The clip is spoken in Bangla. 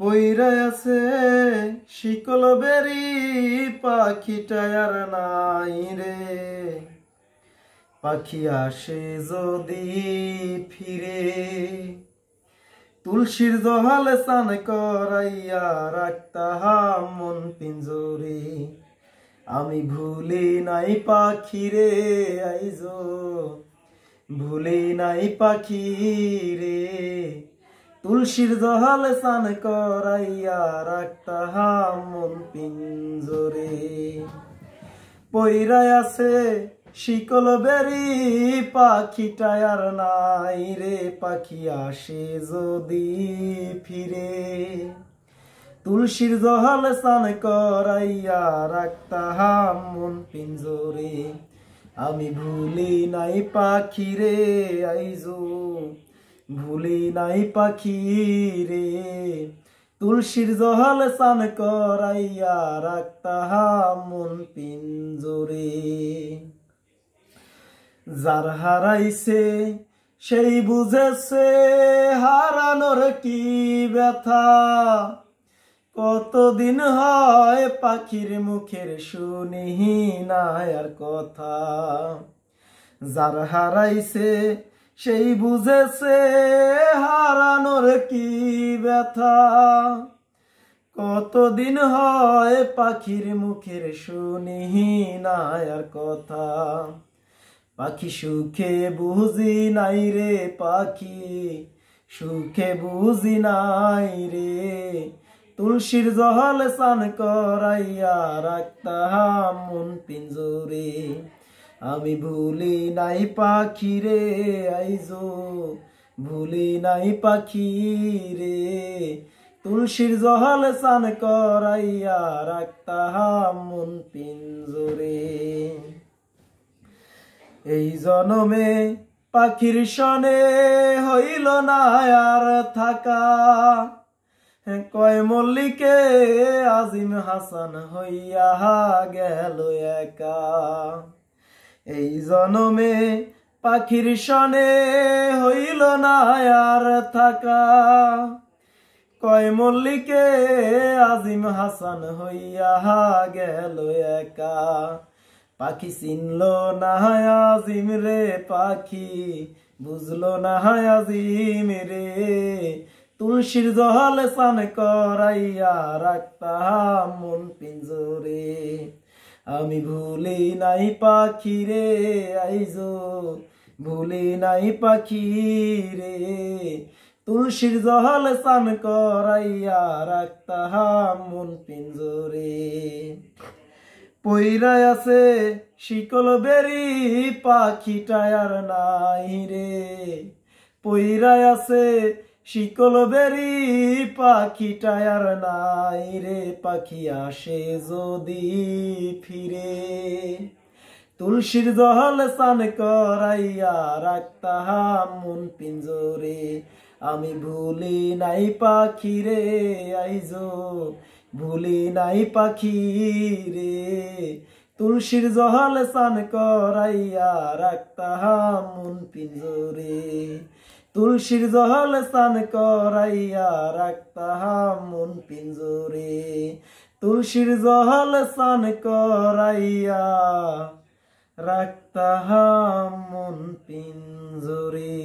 পইরা আছে শিকল বেরি পাখিটা আর নাই রে। পাখি আসে যদি ফিরে, তুলসীর জহালে স্নান করাইয়া রাখতাম মন পিঞ্জরে। আমি ভুলি নাই পাখি রে আইজো, ভুলি নাই পাখি রে। তুলসীর জহালে স্নান করাইয়া রাখতাম মন পিঞ্জরে। পইরা আছে শিকল বেরি পাখিটা আর নাই রে। পাখি আসে যদি ফিরে, তুলসীর জহালে স্নান করাইয়া রাখতাম মন পিঞ্জরে। আমি ভুলি নাই পাখি রে আইজো, ভুলি নাই পাখি রে। তুলসীর জহালে স্নান করাইয়া রাখতাম মন পিঞ্জরে। যার হারাইছে সেই বুঝেছে হারানোর কি ব্যথা। কতদিন হয় পাখির মুখের শুনি না আর কথা। যার হারাইছে সেই বুঝেছে হারানোর কি ব্যথা। কতদিন হয় পাখির মুখের শুনি না আর কথা। পাখি সুখে বুঝি নাই রে, পাখি সুখে বুঝি নাই রে। তুলসীর জহালে স্নান করাইয়া রাখতাম মন পিঞ্জরে। আমি ভুলি নাই পাখি রে আইজো, ভুলি নাই পাখি রে। তুলসীর জহালে স্নান করাইয়া রাখতাম মন পিঞ্জরে। এই জনমে পাখির সনে হইল না আর থাকা। কয় মল্লিকে আজিম হাসান হইয়া গেল একা। এই জনমে পাখির সনে হইল না আর থাকা। কয় মল্লিকে আজিম হাসান হইয়া গেল একা। পাখি চিনল না আজিম রে, পাখি বুঝলো না আজিম রে। তুলসীর জহালে স্নান করাইয়া রাখতাম মন পিঞ্জরে। আমি ভুলি নাই পাখি রে আইজো, ভুলি নাই পাখি রে। তুলসীর জহালে স্নান করাইয়া রাখতাম মন পিঞ্জরে। পইরা আছে শিকল বেরি পাখিটা আর নাই রে। পইরা আছে শিকল বেরি পাখিটা আর নাই রে। পাখি আসে যদি ফিরে, তুলসীর জহালে স্নান করাইয়া রাখতাম মন পিঞ্জরে। আমি ভুলি নাই পাখি রে আইজো, ভুলি নাই পাখি রে। তুলসীর জহালে স্নান করাইয়া রাখতাম মন পিঞ্জরে। তুলসীর জহালে স্নান করাইয়া রাখতাম মন পিঞ্জরে। তুলসীর জহালে স্নান করাইয়া রাখতাম মন পিঞ্জরে।